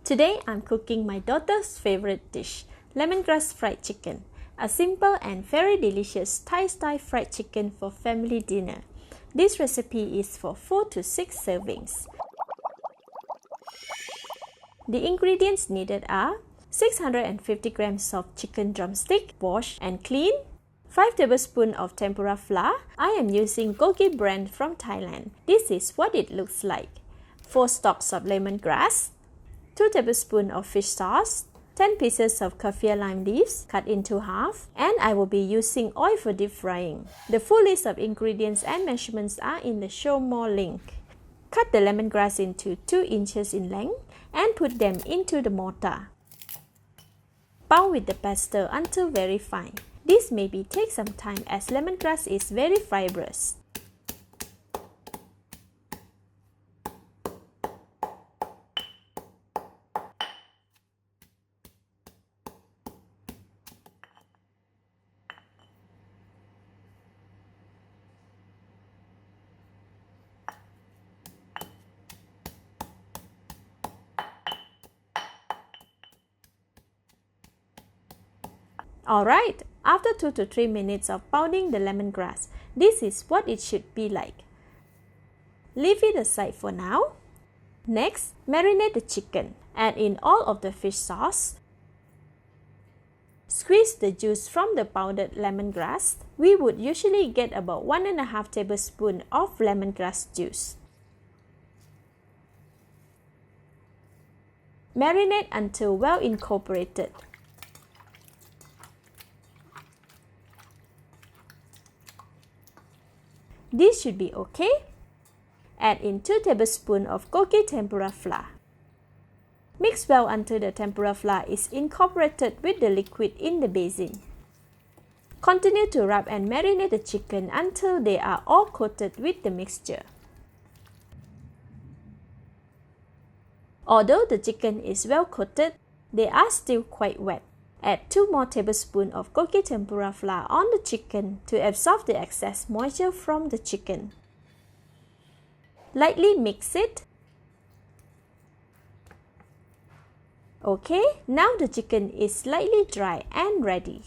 Today I'm cooking my daughter's favorite dish, lemongrass fried chicken, a simple and very delicious Thai-style fried chicken for family dinner. This recipe is for 4 to 6 servings. The ingredients needed are 650 grams of chicken drumstick, washed and cleaned, 5 tablespoons of tempura flour. I am using Gogi brand from Thailand. This is what it looks like. 4 stalks of lemongrass, 2 tablespoons of fish sauce, 10 pieces of kaffir lime leaves cut into half, and I will be using oil for deep frying. The full list of ingredients and measurements are in the show more link. Cut the lemongrass into 2 inches in length and put them into the mortar. Pound with the pestle until very fine. This may take some time as lemongrass is very fibrous. Alright, after 2 to 3 minutes of pounding the lemongrass, this is what it should be like. Leave it aside for now. Next, marinate the chicken. Add in all of the fish sauce. Squeeze the juice from the pounded lemongrass. We would usually get about 1.5 tablespoons of lemongrass juice. Marinate until well incorporated. This should be okay. Add in 2 tablespoons of Gogi tempura flour. Mix well until the tempura flour is incorporated with the liquid in the basin. Continue to rub and marinate the chicken until they are all coated with the mixture. Although the chicken is well coated, they are still quite wet. Add 2 more tablespoons of Gogi tempura flour on the chicken to absorb the excess moisture from the chicken. Lightly mix it. Okay, now the chicken is slightly dry and ready.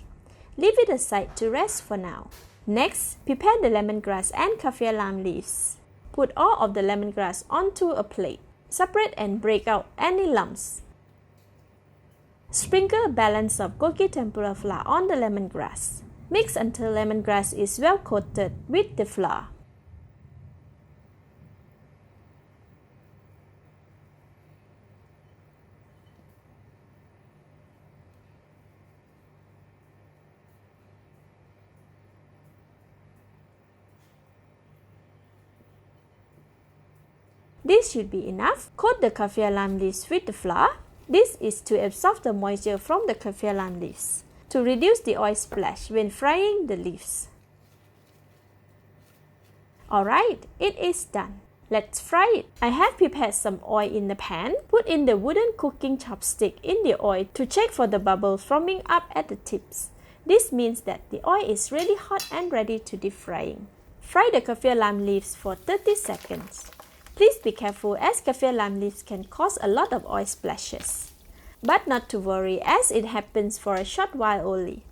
Leave it aside to rest for now. Next, prepare the lemongrass and kaffir lime leaves. Put all of the lemongrass onto a plate. Separate and break out any lumps. Sprinkle a balance of Gogi tempura flour on the lemongrass. Mix until lemongrass is well coated with the flour. This should be enough. Coat the kaffir lime leaves with the flour. This is to absorb the moisture from the kaffir lime leaves, to reduce the oil splash when frying the leaves. Alright, it is done. Let's fry it. I have prepared some oil in the pan. Put in the wooden cooking chopstick in the oil to check for the bubbles forming up at the tips. This means that the oil is really hot and ready to deep frying. Fry the kaffir lime leaves for 30 seconds. Please be careful as kaffir lime leaves can cause a lot of oil splashes. But not to worry as it happens for a short while only.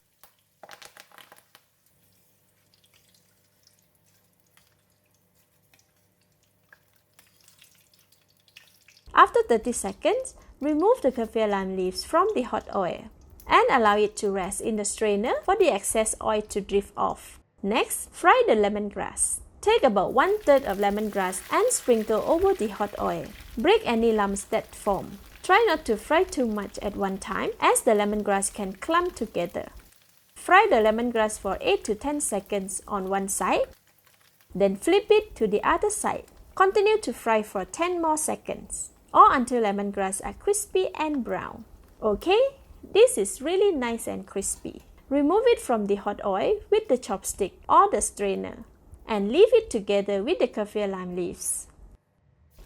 After 30 seconds, remove the kaffir lime leaves from the hot oil and allow it to rest in the strainer for the excess oil to drift off. Next, fry the lemongrass. Take about 1/3 of lemongrass and sprinkle over the hot oil. Break any lumps that form. Try not to fry too much at one time as the lemongrass can clump together. Fry the lemongrass for 8 to 10 seconds on one side. Then flip it to the other side. Continue to fry for 10 more seconds or until lemongrass are crispy and brown. Okay, this is really nice and crispy. Remove it from the hot oil with the chopstick or the strainer and leave it together with the kaffir lime leaves.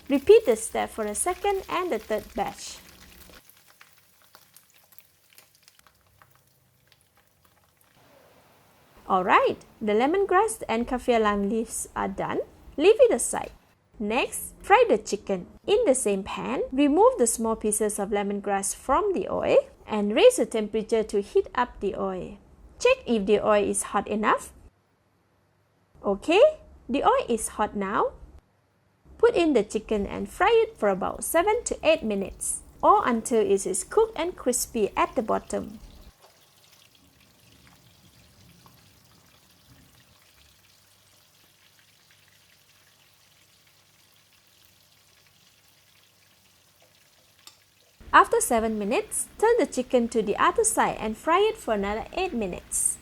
Repeat the step for the second and the third batch. Alright, the lemongrass and kaffir lime leaves are done. Leave it aside. Next, fry the chicken. In the same pan, remove the small pieces of lemongrass from the oil and raise the temperature to heat up the oil. Check if the oil is hot enough. Okay, the oil is hot now. Put in the chicken and fry it for about 7 to 8 minutes or until it is cooked and crispy at the bottom. After 7 minutes, turn the chicken to the other side and fry it for another 8 minutes.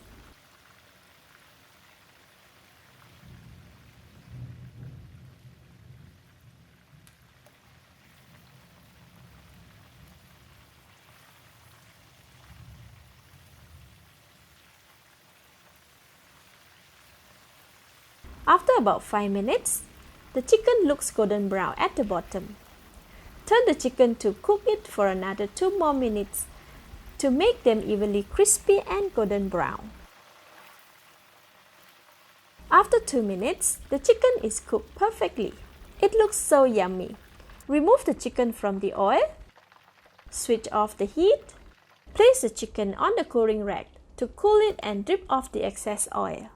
After about 5 minutes, the chicken looks golden brown at the bottom. Turn the chicken to cook it for another 2 more minutes to make them evenly crispy and golden brown. After 2 minutes, the chicken is cooked perfectly. It looks so yummy. Remove the chicken from the oil. Switch off the heat. Place the chicken on the cooling rack to cool it and drip off the excess oil.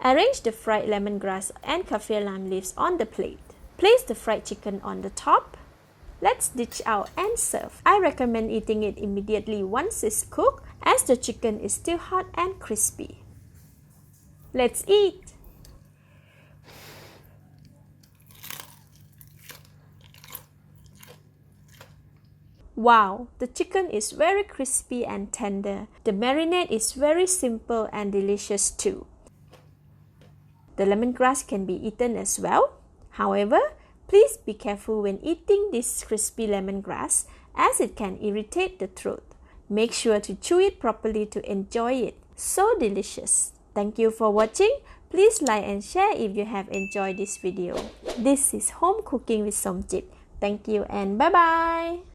Arrange the fried lemongrass and kaffir lime leaves on the plate. Place the fried chicken on the top. Let's dish out and serve. I recommend eating it immediately once it's cooked as the chicken is still hot and crispy. Let's eat! Wow, the chicken is very crispy and tender. The marinade is very simple and delicious too. The lemongrass can be eaten as well. However, please be careful when eating this crispy lemongrass as it can irritate the throat. Make sure to chew it properly to enjoy it. So delicious! Thank you for watching. Please like and share if you have enjoyed this video. This is Home Cooking with Somjit. Thank you and bye-bye!